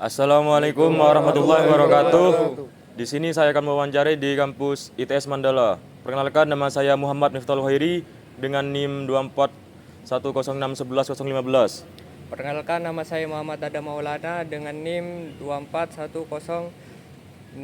Assalamualaikum warahmatullahi wabarakatuh. Di sini saya akan mewawancari di kampus ITS Mandala. Perkenalkan, nama saya Muhammad Miftahul Khairi dengan NIM 241061115. Perkenalkan, nama saya Muhammad Adam Maulana dengan NIM 24106111012.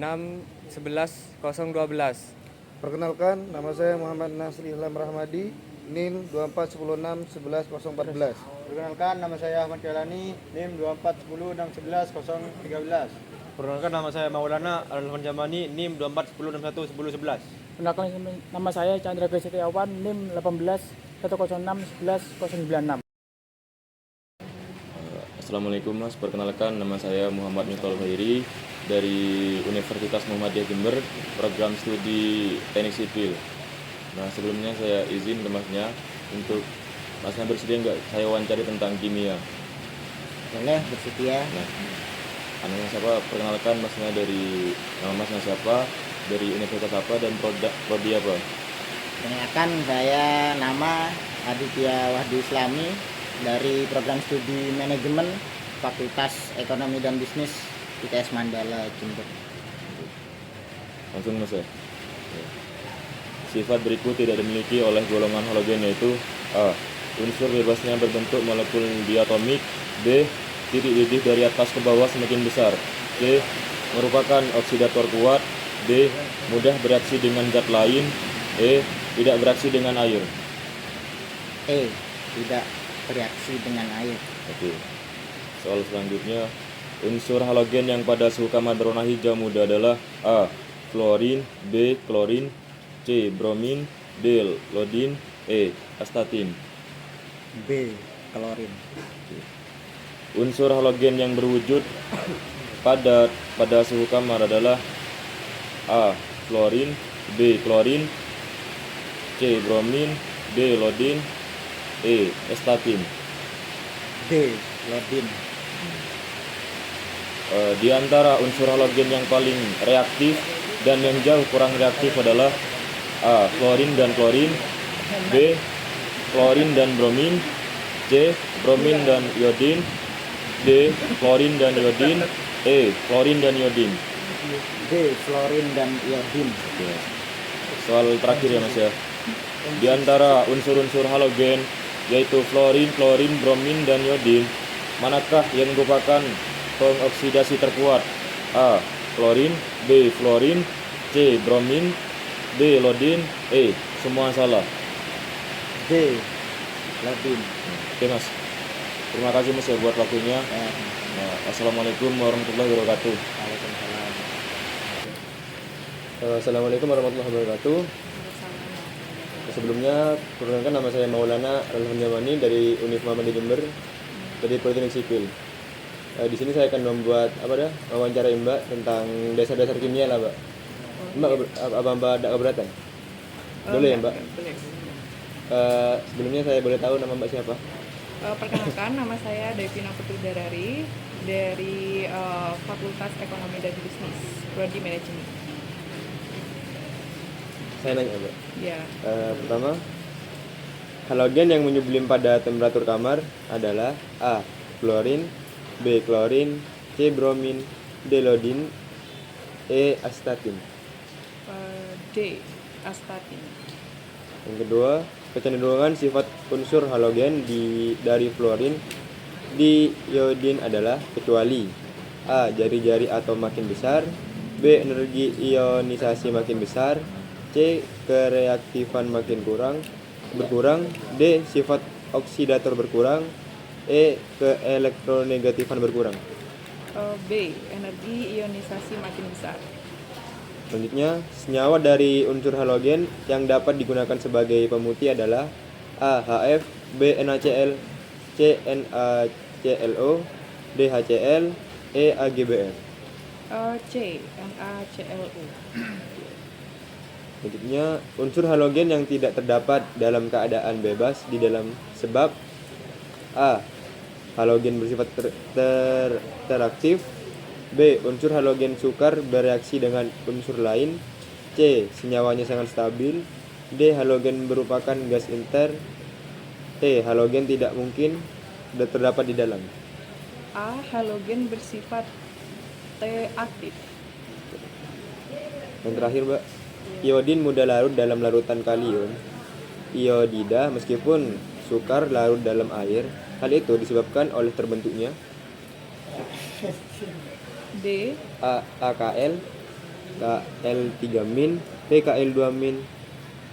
Perkenalkan, nama saya Muhammad Nasri Ilham Rahmadi, NIM 241061114. Perkenalkan, nama saya Ahmad Kelani, NIM 241061113. Perkenalkan, nama saya Maulana Al-Rahman Jamani, NIM 2410611011. Perkenalkan, nama saya Chandra Setiawan, NIM 18.106.11.096. Assalamualaikum Mas, perkenalkan nama saya Muhammad Miftahul Khairi dari Universitas Muhammadiyah Jember, program studi Teknik Sipil. Nah, sebelumnya saya izin ke Masnya untuk Masnya bersedia nggak saya wawancari tentang kimia? Boleh, bersedia. Nah, namanya siapa? Perkenalkan Masnya, dari nama Masnya siapa, dari universitas apa, dan prodi apa? Perkenalkan, saya nama Aditya Wahdi Islami dari program studi manajemen Fakultas Ekonomi dan Bisnis ITS Mandala Jember. Langsung Mas ya. Sifat berikut tidak dimiliki oleh golongan halogen, yaitu A. Unsur bebasnya berbentuk molekul diatomik. B. Titik didih dari atas ke bawah semakin besar. C. Merupakan oksidator kuat. D. Mudah bereaksi dengan zat lain. E. Tidak bereaksi dengan air. E. Tidak bereaksi dengan air. Oke. Soal selanjutnya, unsur halogen yang pada suhu kamar berwarna hijau muda adalah A. Fluorin. B. Klorin. C. Bromin. D. Iodin. E. Astatin. B. Klorin. Unsur halogen yang berwujud padat pada suhu kamar adalah A. Fluorin. B. Klorin. C. Bromin. D. Iodin. E. Astatin. D. Iodin. Di antara unsur halogen yang paling reaktif dan yang jauh kurang reaktif adalah A. Fluorin dan klorin. B. Klorin dan bromin. C. Bromin dan iodin. D. Klorin dan iodin. E. Klorin dan iodin. D. Fluorin dan iodin. Oke. Soal terakhir ya Mas ya. Di antara unsur-unsur halogen yaitu fluorin, klorin, bromin, dan iodin, manakah yang merupakan pengoksidasi terkuat? A. Klorin. B. Fluorin. C. Bromin. D. Iodin. E. Semua salah. D. Iodin. Oke Mas, terima kasih Mas ya buat waktunya. Nah, Assalamualaikum warahmatullahi wabarakatuh. Waalaikumsalam. Assalamualaikum warahmatullahi wabarakatuh. Sebelumnya, perkenalkan, nama saya Maulana Al-Rahman Jamani dari Univ Muhammadiyah Jember, dari Politeknik Sipil. Di sini saya akan membuat wawancara Mbak tentang dasar-dasar kimia lah, Mbak. Mbak, Mbak ada keberatan? Boleh ya, Mbak? Boleh. Sebelumnya saya boleh tahu nama Mbak siapa? Perkenalkan, nama saya Devina Putri Darari dari Fakultas Ekonomi dan Bisnis, Prodi Manajemen. Saya nanya, Mbak. Ya. Pertama, halogen yang menyublim pada temperatur kamar adalah A. Fluorin. B. Klorin. C. Bromin. D. Iodin. E. Astatin. D. Astatin. Yang kedua, kecenderungan sifat unsur halogen dari fluorin di iodin adalah kecuali A. Jari-jari atom makin besar. B. Energi ionisasi makin besar. C. Kereaktifan makin berkurang. D. Sifat oksidator berkurang. E. Keelektronegatifan berkurang. B. Energi ionisasi makin besar. Selanjutnya, senyawa dari unsur halogen yang dapat digunakan sebagai pemutih adalah A. HF. B. NaCl. C. NaClO. D. HCl. E. AgBr. C. NaClO. Selanjutnya, unsur halogen yang tidak terdapat dalam keadaan bebas di dalam sebab A. Halogen bersifat teraktif. B. Unsur halogen sukar bereaksi dengan unsur lain. C. Senyawanya sangat stabil. D. Halogen merupakan gas inter. E. Halogen tidak mungkin terdapat di dalam. A. Halogen bersifat T. Aktif. Yang terakhir, Mbak. Iodin mudah larut dalam larutan kalium. Iodida meskipun sukar larut dalam air. Hal itu disebabkan oleh terbentuknya D. AKL, Kl3-, PKl2-,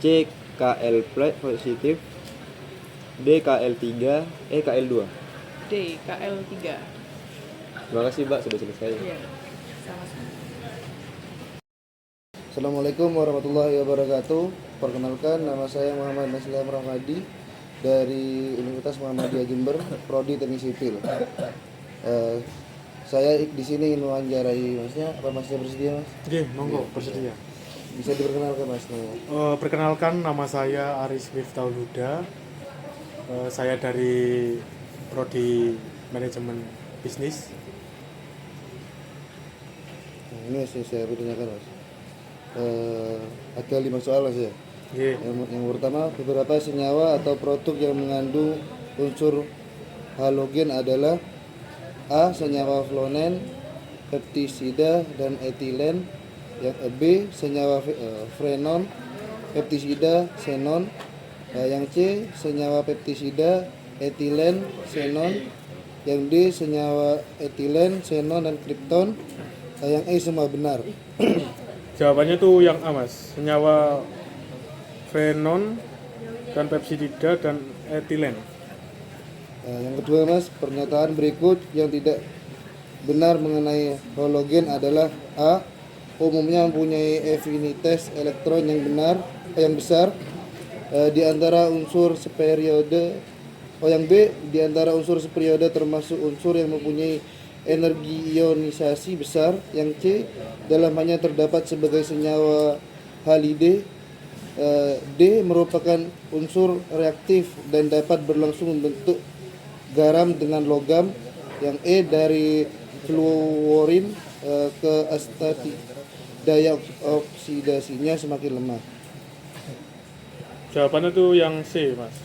CKl positif, DKl3, Kl2. D. KL3. Terima kasih, Mbak, sudah selesai. Iya. Sama-sama. Assalamualaikum warahmatullahi wabarakatuh. Perkenalkan, nama saya Muhammad Nasril Rahmadi dari Universitas Muhammadiyah Jember, Prodi Teknik Sipil. Saya di sini ingin mewawancarai Masnya. Apa Masnya bersedia, Mas? Oke, monggo, bersedia. Bisa diperkenalkan, Mas? Perkenalkan, nama saya Aris Miftahul Huda. Saya dari Prodi Manajemen Bisnis. Nah, ini saya bertanyakan, Mas. Ada 5 soal, Mas ya. Oke. Yang pertama, beberapa senyawa atau produk yang mengandung unsur halogen adalah A. Senyawa fluonen, peptisida, dan etilen. Yang B. Senyawa frenon, peptisida, xenon. Yang C. Senyawa peptisida, etilen, xenon. Yang D. Senyawa etilen, xenon, dan kripton. Yang E semua benar. Jawabannya tuh yang A, Mas. Senyawa frenon dan pepsidida dan etilen. Yang kedua, Mas, pernyataan berikut yang tidak benar mengenai halogen adalah A. Umumnya mempunyai afinitas elektron yang besar di antara unsur seperiode. Yang B, di antara unsur seperiode termasuk unsur yang mempunyai energi ionisasi besar. Yang C, dalam hanya terdapat sebagai senyawa halide. D, merupakan unsur reaktif dan dapat berlangsung membentuk garam dengan logam. Yang E, dari fluorin ke asetat, daya oksidasinya semakin lemah. Jawabannya tuh yang C, Mas.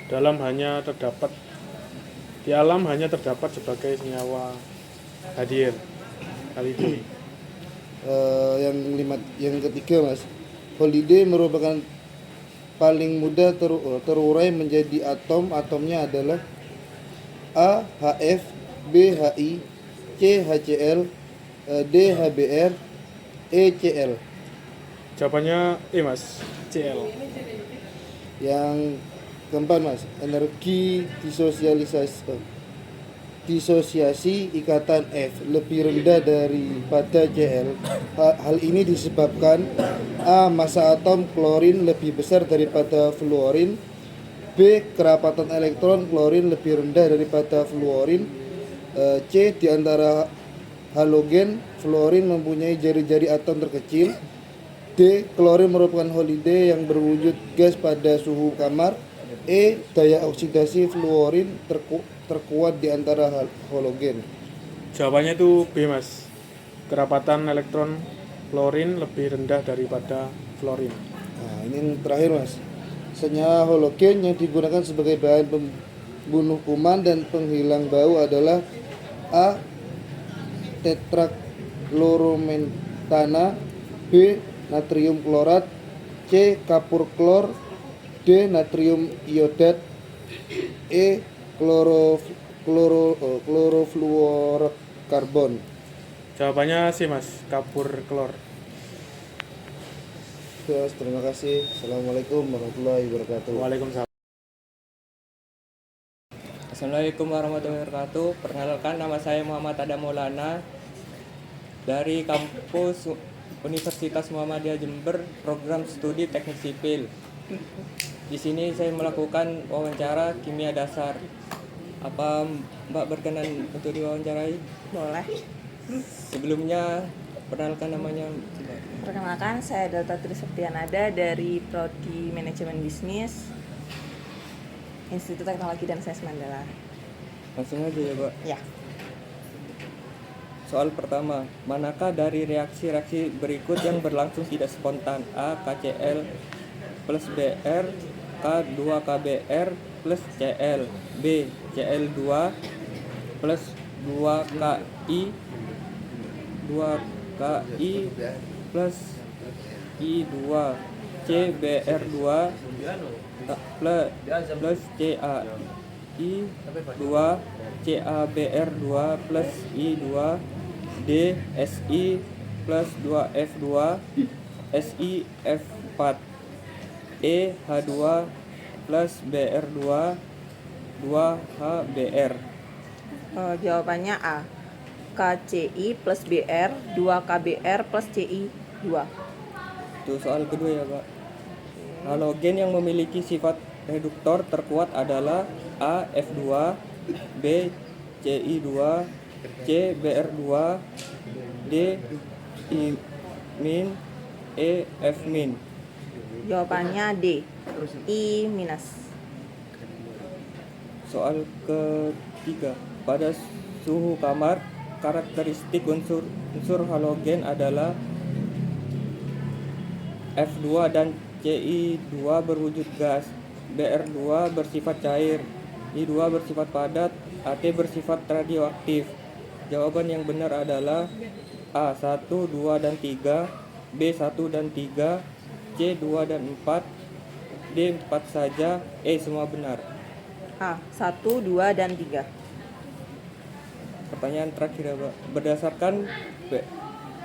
Di alam hanya terdapat sebagai senyawa halide. Yang ketiga, Mas, halide merupakan paling mudah terurai menjadi atom. Atomnya adalah A. HF, B. HI, C. HCl, D. HBr, E. Cl. Jawabannya E, Mas. Cl. Yang keempat, Mas, energi disosiasi ikatan F lebih rendah daripada Cl. Hal ini disebabkan A. Massa atom klorin lebih besar daripada fluorin. B. Kerapatan elektron klorin lebih rendah daripada fluorin. C. Di antara halogen, fluorin mempunyai jari-jari atom terkecil. D. Klorin merupakan halide yang berwujud gas pada suhu kamar. E. Daya oksidasi fluorin terkuat di antara halogen. Jawabannya itu B, Mas. Kerapatan elektron klorin lebih rendah daripada fluorin. Nah, ini yang terakhir, Mas. Senyawa halogen yang digunakan sebagai bahan pembunuh kuman dan penghilang bau adalah A. Tetrachlorometana, B. Natrium klorat, C. Kapur klor, D. Natrium iodat, E. Klorofluorokarbon. Jawabannya C, Mas. Kapur klor. Terima kasih. Assalamualaikum warahmatullahi wabarakatuh. Waalaikumsalam. Assalamualaikum warahmatullahi wabarakatuh. Perkenalkan, nama saya Muhammad Adam Maulana dari kampus Universitas Muhammadiyah Jember, program studi teknik sipil. Di sini saya melakukan wawancara kimia dasar. Apa Mbak berkenan untuk diwawancarai? Boleh. Sebelumnya perkenalkan namanya. Perkenalkan, saya Delta Triseptianada dari Prodi Manajemen Bisnis, Institut Teknologi dan Sains Mandala. Langsung aja ya, Pak. Ya. Soal pertama, manakah dari reaksi-reaksi berikut yang berlangsung tidak spontan? A. KCl plus Br, K2KBr plus Cl. B. Cl2 plus 2Ki, 2KI plus I2 CBR2 plus CAI2 CABR2 plus I2 DSI plus 2F2 SIF4 EH2 plus BR2 2HBR. Jawabannya A. KCI plus BR 2KBR plus CI 2. Itu soal kedua ya Pak. Halogen yang memiliki sifat reduktor terkuat adalah A F2, B CI2, C BR2, D I min, E F min. Jawabannya D. I minus. Soal ketiga, pada suhu kamar karakteristik unsur halogen adalah F2 dan CI2 berwujud gas, BR2 bersifat cair, I2 bersifat padat, AT bersifat radioaktif. Jawaban yang benar adalah A 1, 2, dan 3, B 1 dan 3, C 2 dan 4, D 4 saja, E semua benar. A 1, 2, dan 3. Pertanyaan terakhir ya Pak. Berdasarkan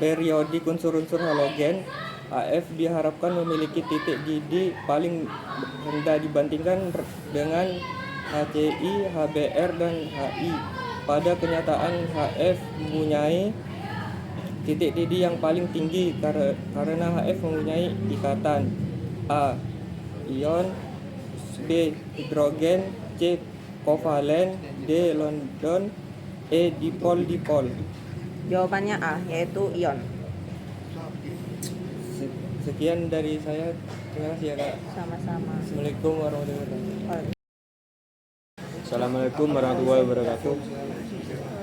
periodik unsur-unsur halogen, AF diharapkan memiliki titik didih paling rendah dibandingkan dengan HCI, HBr, dan HI. Pada kenyataan HF mempunyai titik didih yang paling tinggi karena HF mempunyai ikatan A. Ion, B. Hidrogen, C. Kovalen, D. London, E. Dipol. Jawabannya A, yaitu ion. Sekian dari saya. Terima kasih ya Kak. Sama-sama. Assalamualaikum warahmatullahi wabarakatuh. Assalamualaikum warahmatullahi wabarakatuh.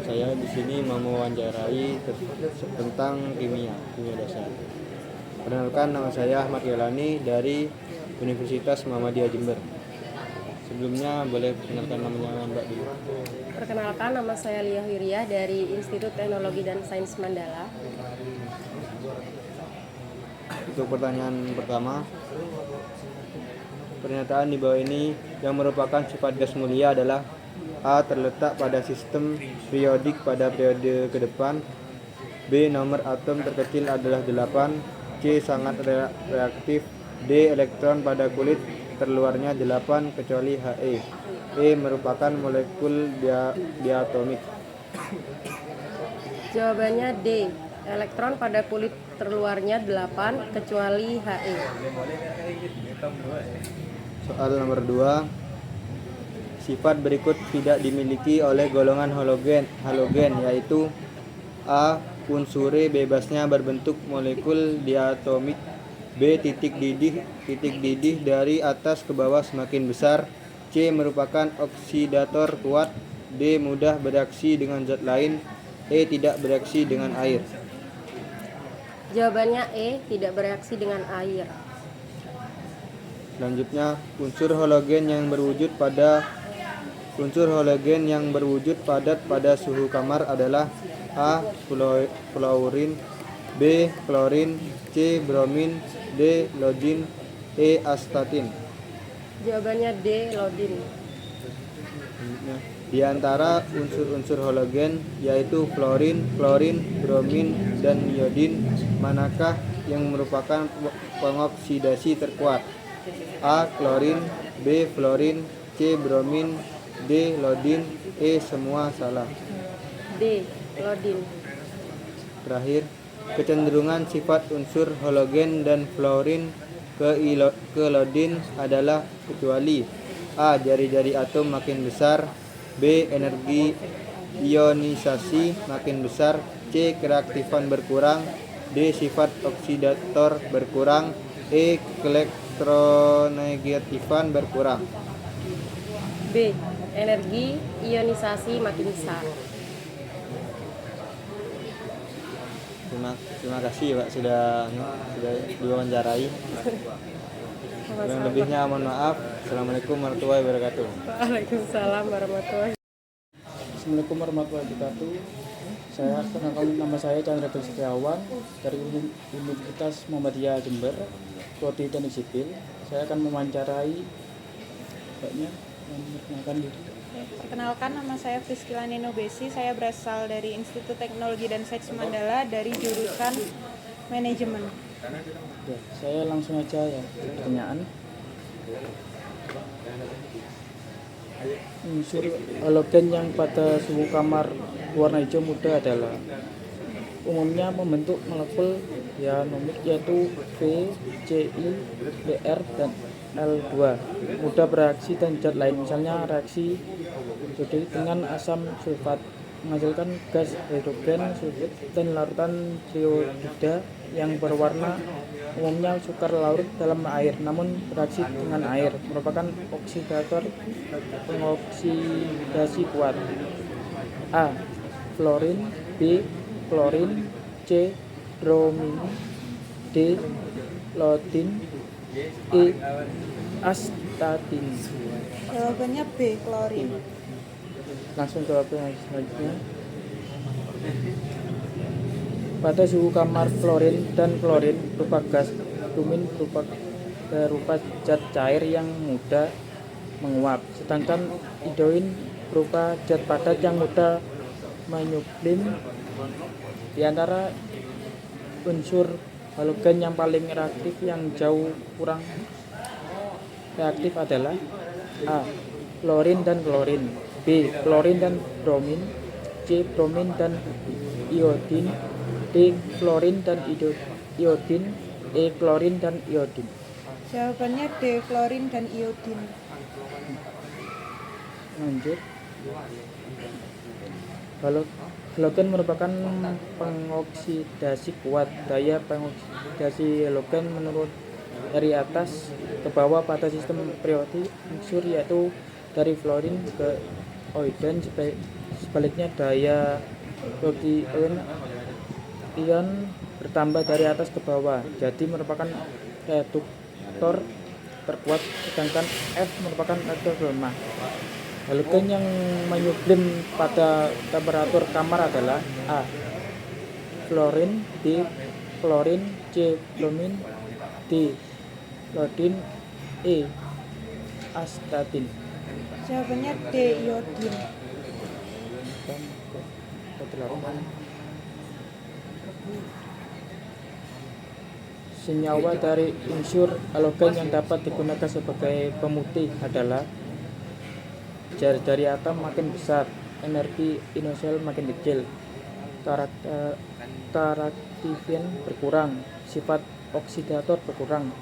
Saya di sini mau mewawancarai tentang kimia dasar. Perkenalkan, nama saya Ahmad Yolani dari Universitas Muhammadiyah Jember. Sebelumnya boleh perkenalkan namanya Mbak dulu. Perkenalkan, nama saya Lia Wirya dari Institut Teknologi dan Sains Mandala. Untuk pertanyaan pertama, pernyataan di bawah ini yang merupakan sifat gas mulia adalah A. Terletak pada sistem periodik pada periode ke depan, B. Nomor atom terkecil adalah 8, C. Sangat reaktif, D. Elektron pada kulit terluarnya 8 kecuali He, E. Merupakan molekul diatomik. Jawabannya D. Elektron pada kulit terluarnya 8 kecuali He. Soal nomor 2. Sifat berikut tidak dimiliki oleh golongan halogen yaitu A. Unsure bebasnya berbentuk molekul diatomik, B. Titik didih dari atas ke bawah semakin besar, C. Merupakan oksidator kuat, D. Mudah bereaksi dengan zat lain, E. Tidak bereaksi dengan air. Jawabannya E. Tidak bereaksi dengan air. Selanjutnya, unsur halogen yang berwujud padat pada suhu kamar adalah A. Fluorin, B. Klorin, C. Bromin, D. Iodin, E. Astatin. Jawabannya D. Iodin. Di antara unsur-unsur halogen yaitu fluorin, bromin, dan iodin, manakah yang merupakan pengoksidasi terkuat? A. Klorin, B. Fluorin, C. Bromin, D. Iodin, E. Semua salah. D. Iodin. Terakhir, kecenderungan sifat unsur halogen dan fluorin ke iodin adalah kecuali A. Jari-jari atom makin besar, B. Energi ionisasi makin besar, C. Kereaktifan berkurang, D. Sifat oksidator berkurang, E. Elektronegatifan berkurang. B. Energi ionisasi makin besar. Terima kasih Pak sudah diwawancarai. Yang lebihnya mohon maaf. Assalamualaikum warahmatullahi wabarakatuh. Waalaikumsalam warahmatullahi wabarakatuh. Assalamualaikum warahmatullahi wabarakatuh. Nama saya Chandra Setiawan dari Universitas Muhammadiyah Jember, Prodi Teknik Sipil. Saya akan mewawancarai mbaknya yang memperkenalkan diri. Perkenalkan, nama saya Friskila Nenobesi. Saya berasal dari Institut Teknologi dan Sains Mandala dari jurusan Manajemen. Ya, saya langsung aja ya pertanyaan. Unsur halogen yang pada suhu kamar warna hijau muda adalah umumnya membentuk molekul nomik yaitu V, C, I, Br, dan L2. Mudah bereaksi dan zat lain, misalnya reaksi sodik dengan asam sulfat menghasilkan gas hidrogen sulfid dan larutan trioxida yang berwarna, umumnya sukar larut dalam air namun bereaksi dengan air, merupakan oksidator pengoksidasi kuat. A. Fluorin, B. Klorin, C. Bromin, D. Iodin, E. Astatin. Jawabannya B, klorin. Langsung jawab yang selanjutnya. Pada suhu kamar, fluorin dan klorin berupa gas, bromin berupa zat cair yang mudah menguap, sedangkan iodin berupa zat padat yang mudah menyublim. Di antara unsur halogen yang paling reaktif yang jauh kurang reaktif adalah A. Fluorin dan klorin, B. Klorin dan bromin, C. Bromin dan iodin, D. Fluorin dan iodin, E. Klorin dan iodin. Jawabannya D, klorin dan iodin. Lanjut. Halogen merupakan pengoksidasi kuat. Daya pengoksidasi halogen menurut dari atas ke bawah pada sistem periodik unsur yaitu dari fluorin ke iodin, sebaliknya daya ion bertambah dari atas ke bawah, jadi merupakan reduktor terkuat, sedangkan F merupakan reduktor lemah. Halogen yang menyublim pada temperatur kamar adalah A. Fluorin, B. Klorin, C. Bromin, D. Iodin, E. Astatin. Jawabannya D, iodin. Senyawa dari unsur halogen yang dapat digunakan sebagai pemutih adalah jari-jari atom makin besar, energi inosel makin kecil, karaktifien berkurang, sifat oksidator berkurang,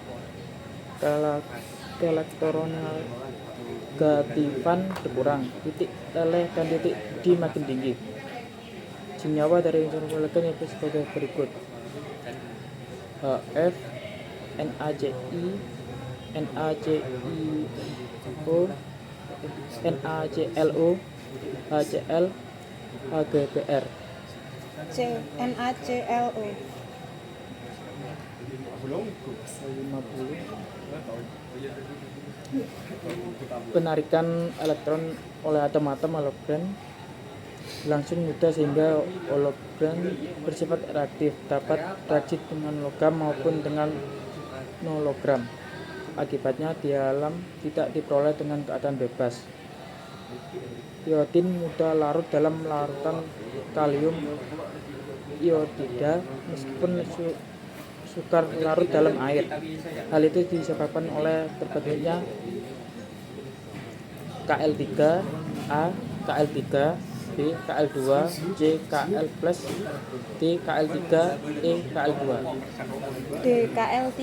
elektronegatifan berkurang, titik L dan titik D makin tinggi. Senyawa dari unsur halogen yaitu sebagai berikut: HF, NaCl, NaClO, NaClO, HCl, HGBr. C, NaClO. 50. Penarikan elektron oleh atom-atom halogen langsung mudah sehingga halogen bersifat reaktif, dapat reaksi dengan logam maupun dengan nologram. Akibatnya di alam tidak diperoleh dengan keadaan bebas. Iodin mudah larut dalam larutan kalium iodida meskipun sukar larut dalam air. Hal itu disebabkan oleh terbentuknya Kl3A, Kl3, B, Kl2, C, Kl+, D, Kl3, E, Kl2. D, Kl3.